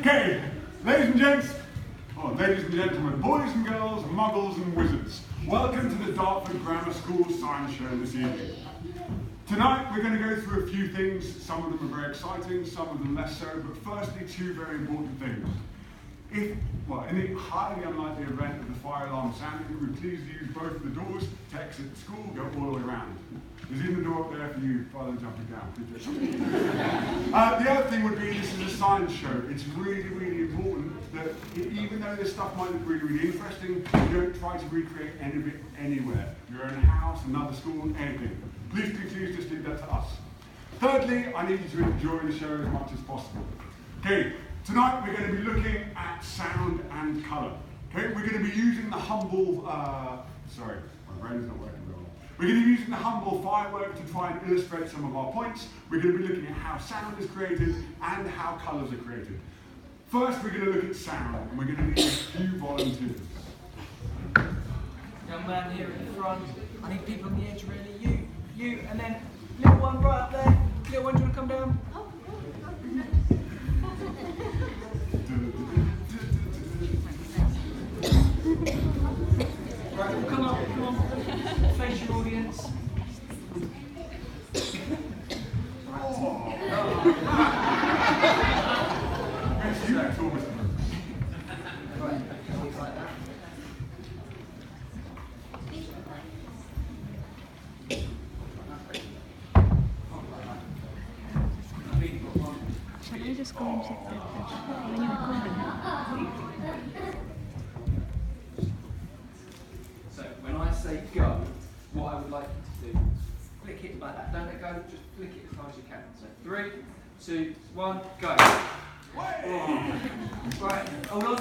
Okay, ladies and gentlemen, boys and girls, muggles and wizards, welcome to the Dartford Grammar School Science Show this evening. Tonight we're going to go through a few things. Some of them are very exciting, some of them less so, but firstly two very important things. In the highly unlikely event of the fire alarm sounding, would please use both of the doors to exit the school, go all the way around. There's even the door up there for you rather than jumping down. The other thing would be, this is a science show. It's really, really important that even though this stuff might look really, really interesting, you don't try to recreate any of it anywhere. Your own house, another school, anything. Please just leave that to us. Thirdly, I need you to enjoy the show as much as possible. Okay, tonight we're going to be looking at sound and colour. Okay, we're going to be using the humble, sorry, my brain's not working well. We're going to be using the humble firework to try and illustrate some of our points. We're going to be looking at how sound is created and how colours are created. First, we're going to look at sound, and we're going to need a few volunteers. Young man here at the front. I need people on the edge, really. You, and then little one right up there. Little one, do you want to come down? Right, well, come on. Face your audience. Just go and check that when you're recording. So when I say go, what I would like you to do, flick it like that. Don't let go, just flick it as hard as you can. So 3, 2, 1, go. Right, hold on.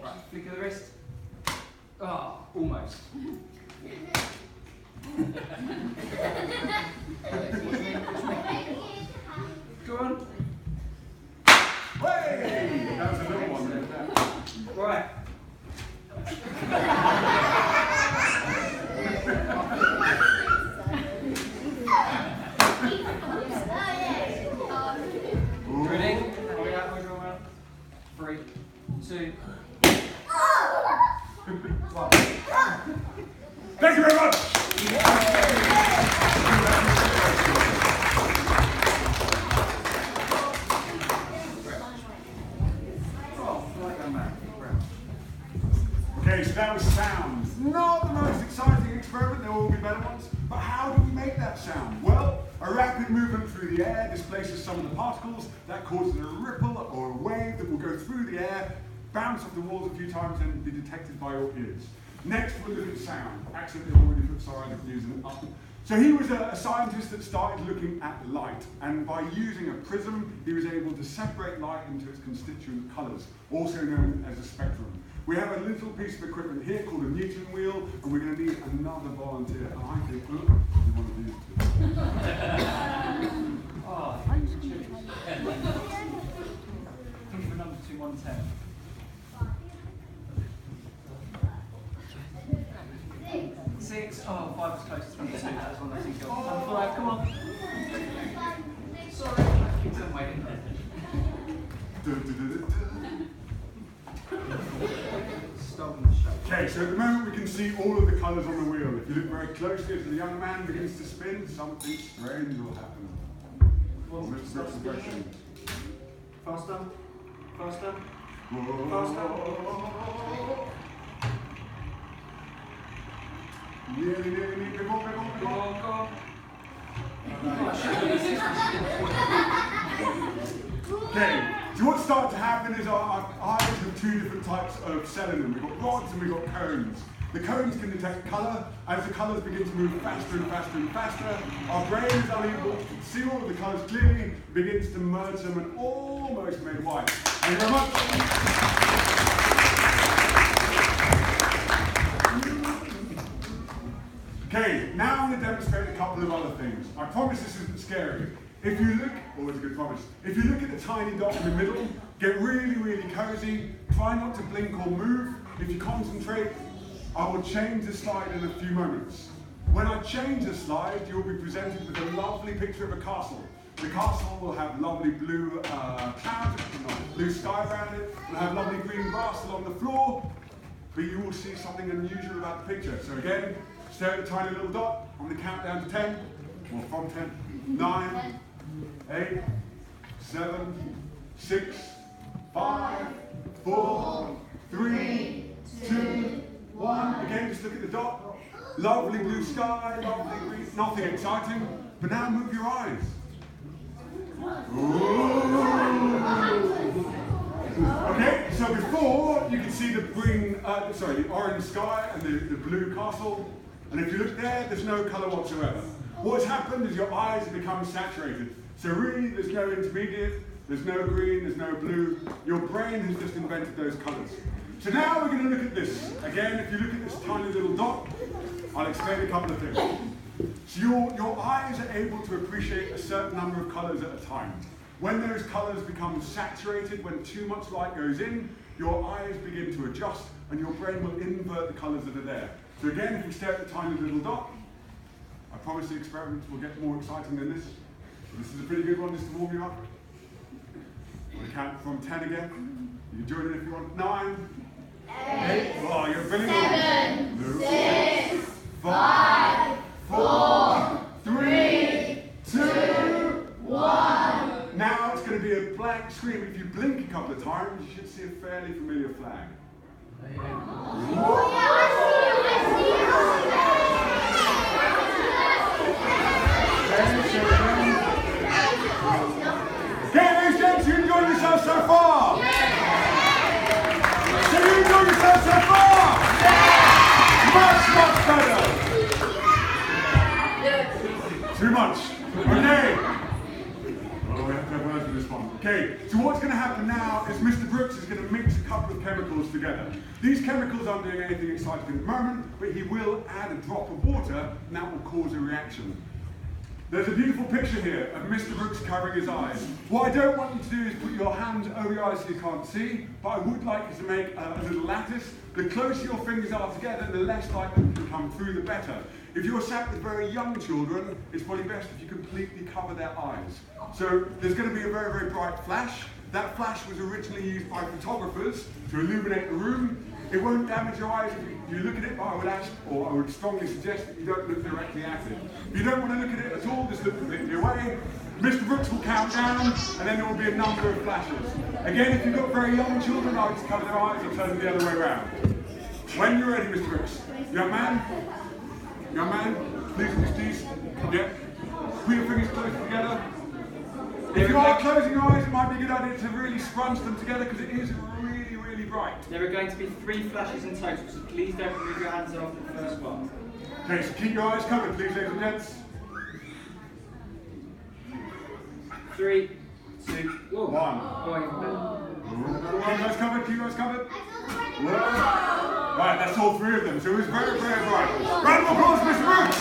Right, flick of the wrist. Oh, almost. Go on. Hey! That was a little one there. Right. Ready? Hold it out, hold your arm out. 3, 2, 1. Thank you very much! Okay, so that was sound. Not the most exciting experiment, there will be better ones, but how do we make that sound? Well, a rapid movement through the air displaces some of the particles, that causes a ripple or a wave that will go through the air, bounce off the walls a few times and be detected by your ears. Next, we'll look at sound. Accidentally already put sorry, I'm using it up. So he was a scientist that started looking at light, and by using a prism, he was able to separate light into its constituent colours, also known as a spectrum. We have a little piece of equipment here called a Newton wheel, and we're going to need another volunteer. And I think, look, you want to use it. Oh, think for number 2, 110. Six. Oh, 5 was closest. Number 2. That was one I think of. Number 5. Come on. Sorry. Keep them waiting. Okay, so at the moment we can see all of the colours on the wheel. If you look very closely as the young man begins to spin, something strange will happen. Retrogression. Faster. Faster. Whoa. Faster. Nearly. Go on. Okay, so what's starting to happen is our eyes have two different types of selenin. We've got rods and we've got cones. The cones can detect colour. As the colours begin to move faster and faster, our brain is unable to see all of the colours clearly, begins to merge them and almost made white. Thank you very much. Okay, now I'm going to demonstrate a couple of other things. I promise this isn't scary. If you look, always a good promise, if you look at the tiny dot in the middle, get really, really cozy, try not to blink or move. If you concentrate, I will change the slide in a few moments. When I change the slide, you'll be presented with a lovely picture of a castle. The castle will have lovely blue clouds, blue sky around it. We'll have lovely green grass along the floor. But you will see something unusual about the picture. So again, stare at the tiny little dot on the countdown to 10, or from 10, 9, 8, 7, 6, 5, 4, 3, 2, 1. Again, just look at the dot. Lovely blue sky, lovely green, nothing exciting. But now move your eyes. Okay, so before you can see the the orange sky and the blue castle, and if you look there, there's no colour whatsoever. What's happened is your eyes have become saturated. So really, there's no intermediate, there's no green, there's no blue. Your brain has just invented those colours. So now we're going to look at this. Again, if you look at this tiny little dot, I'll explain a couple of things. So your eyes are able to appreciate a certain number of colours at a time. When those colours become saturated, when too much light goes in, your eyes begin to adjust and your brain will invert the colours that are there. So again, if you stare at the tiny little dot, I promise the experiments will get more exciting than this. This is a pretty good one just to warm you up. I'm going to count from 10 again. You can join in if you want. 9, 8, oh, you're brilliant. 7, 6, 5, 4, 3, 2, 1. Now it's going to be a blank screen. If you blink a couple of times, you should see a fairly familiar flag. Okay, ladies and gents, you enjoyed yourself so far? So you enjoyed yourself so far? Much better. Too much. Okay. Oh, we have to have words for this one. Okay, so what's going to happen now is Mr. Brooks is going to mix a couple of chemicals together. These chemicals aren't doing anything exciting at the moment, but he will add a drop of water, and that will cause a reaction. There's a beautiful picture here of Mr. Brooks covering his eyes. What I don't want you to do is put your hands over your eyes so you can't see, but I would like you to make a little lattice. The closer your fingers are together, the less light that can come through, the better. If you're sat with very young children, it's probably best if you completely cover their eyes. So there's going to be a very, very bright flash. That flash was originally used by photographers to illuminate the room. It won't damage your eyes if you look at it, but I would strongly suggest that you don't look directly at it. If you don't want to look at it at all, just look completely away. Mr. Brooks will count down, and then there will be a number of flashes. Again, if you've got very young children, I would just cover their eyes and turn them the other way around. When you're ready, Mr. Brooks. Young man, please excuse. Yeah. Put your fingers close together. If you are closing your eyes, it might be a good idea to really scrunch them together because it is really, really bright. There are going to be 3 flashes in total, so please don't remove your hands off the first one. Okay, so keep your eyes covered, please, ladies and gents. 3, 2, 1. Keep your eyes covered, keep your eyes covered. Right, that's all 3 of them, so it was very, very bright. Round of applause, Mr. Brooks!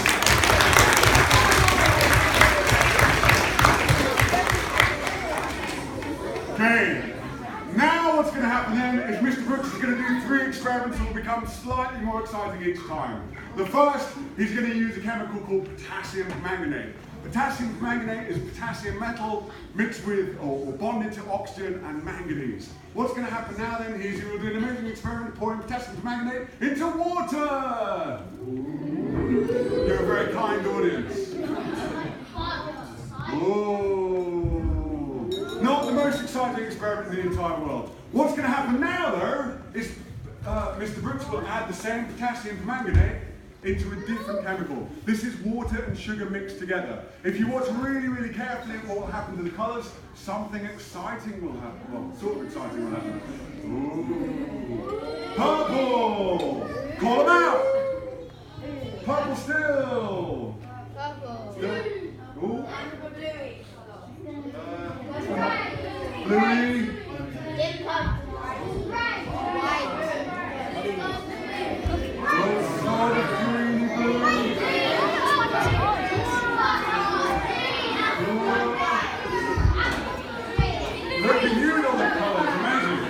Okay, now what's going to happen then is Mr. Brooks is going to do 3 experiments that will become slightly more exciting each time. The first, he's going to use a chemical called potassium permanganate. Potassium permanganate is potassium metal mixed with or bonded to oxygen and manganese. What's going to happen now then is he will do an amazing experiment pouring potassium permanganate into water. You're a very kind audience. Not the most exciting experiment in the entire world. What's going to happen now though is Mr. Brooks will add the same potassium permanganate into a different chemical. This is water and sugar mixed together. If you watch really, really carefully at what will happen to the colours, something exciting will happen. Well, sort of exciting will happen. Ooh. Purple! Call them out! Purple still! Purple. Still. Ooh. Bluey. Bluey. Look at you, all the colours, amazing.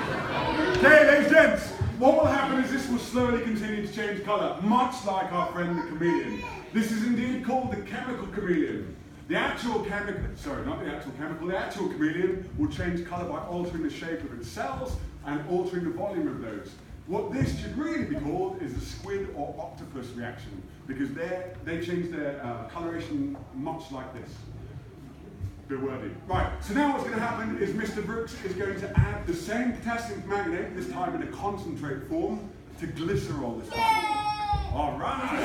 Okay, ladies and gents, what will happen is this will slowly continue to change colour, much like our friend the chameleon. This is indeed called the chemical chameleon. The actual chemical, the actual chameleon will change colour by altering the shape of its cells and altering the volume of those. What this should really be called is a squid or octopus reaction, because they change their coloration much like this. Bit wordy. Right, so now what's going to happen is Mr. Brooks is going to add the same potassium permanganate, this time in a concentrate form, to glycerol this time. All right.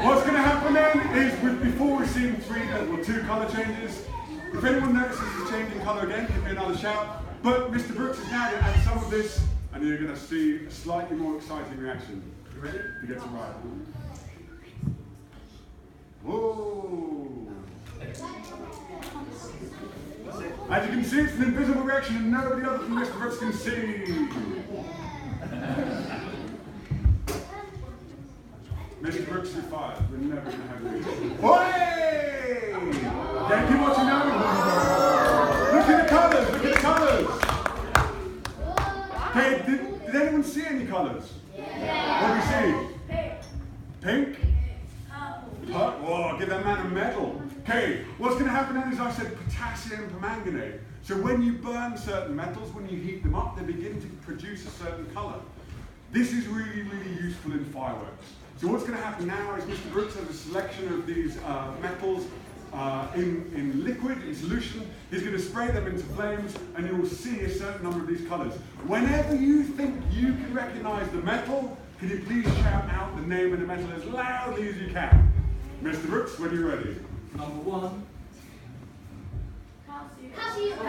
What's going to happen then is, before we've seen two colour changes, if anyone notices it's changing colour again, give me another shout. But Mr. Brooks is now going to add some of this, and you're going to see a slightly more exciting reaction. You ready? You get some right. Whoa! As you can see, it's an invisible reaction, and nobody other than Mr. Brooks can see. Mr. Brooks is fired. We're never going to have you. Hey! Yeah, keep watching now. Look at the colours. Look at the colours. Okay, did anyone see any colours? Yeah. What do we see? Pink. Oh, give that man a medal. Okay, what's going to happen then is I said potassium permanganate. So when you burn certain metals, when you heat them up, they begin to produce a certain colour. This is really, really useful in fireworks. So what's going to happen now is Mr. Brooks has a selection of these metals in liquid, in solution. He's going to spray them into flames, and you will see a certain number of these colours. Whenever you think you can recognise the metal, can you please shout out the name of the metal as loudly as you can? Mr. Brooks, when you're ready. Number 1. Calcium.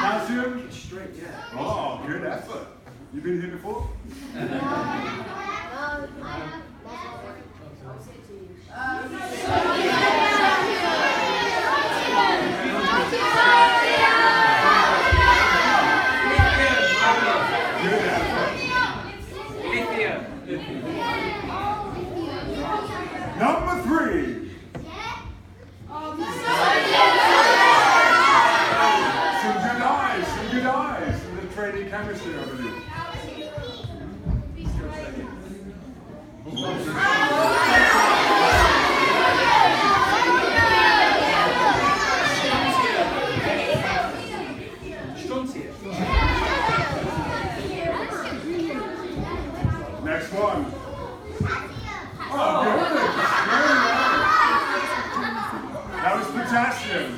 Calcium? Straight, yeah. Oh, good effort. You been here before? Number 3. Some good eyes. From the trainee chemistry, I believe. Next one. Oh, good. That was potassium.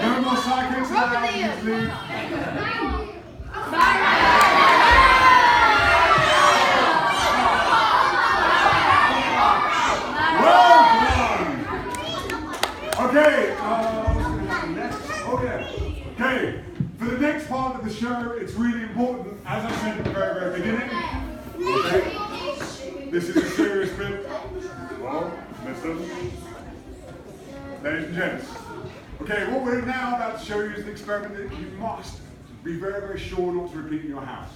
No more psychics allowed, please leave. Well done. Okay, Okay, for the next part of the show, it's really important, as I said at the very, very beginning. Okay, this is a serious bit. Well, listen. Ladies and gents. Okay, what we're now about to show you is an experiment that you must be very, very sure not to repeat in your house.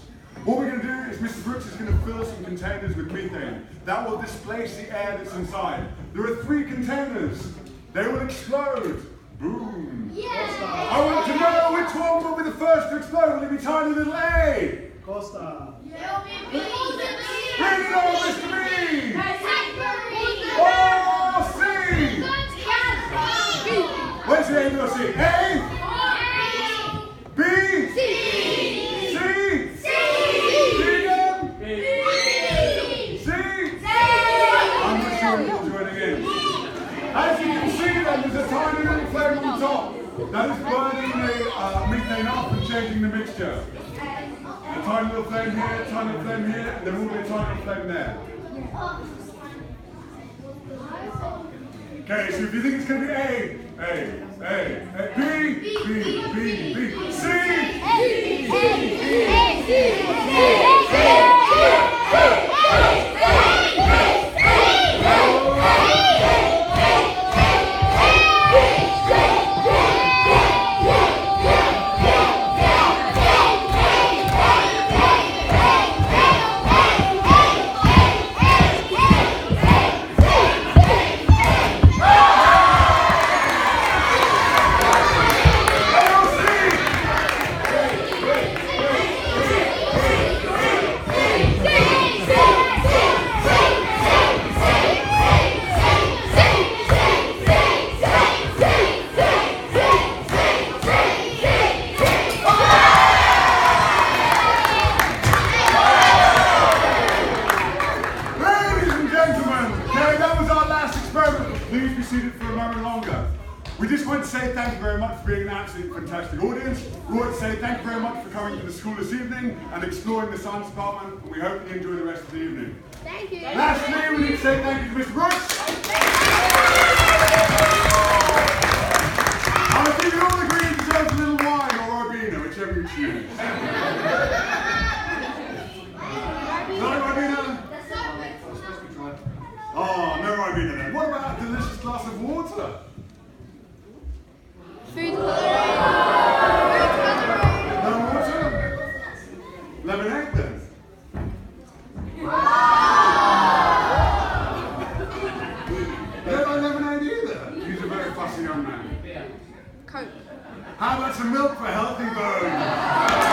What we're going to do is Mr. Brooks is going to fill some containers with methane. That will displace the air that's inside. There are 3 containers. They will explode. Boom. Yeah. I want to know which one will be the first to explode. Will it be tiny little A? Costa. Bring it on, Mr. B! Oh, C! Where's the A and C? A? B? C? C? C again? C? I'm not sure we'll do it again. As you can see then, there's a tiny little flame on top. That is burning the methane off and changing the mixture. A tiny little flame here, tiny little flame here, and there will be a tiny little flame there. Okay, so if you think it's going to be A, B, C, We just want to say thank you very much for being an absolutely fantastic audience. We want to say thank you very much for coming to the school this evening and exploring the science department, and we hope you enjoy the rest of the evening. Thank you. Lastly, we need to say thank you to Mr. Brooks. I think we all agree he deserves a little wine or Ribena, whichever you choose. No Ribena? Oh, no Ribena then. What about a delicious glass of water? Food coloring. No water? Lemonade then? You don't like lemonade either? He's a very fussy young man. Coke. How about some milk for healthy bones?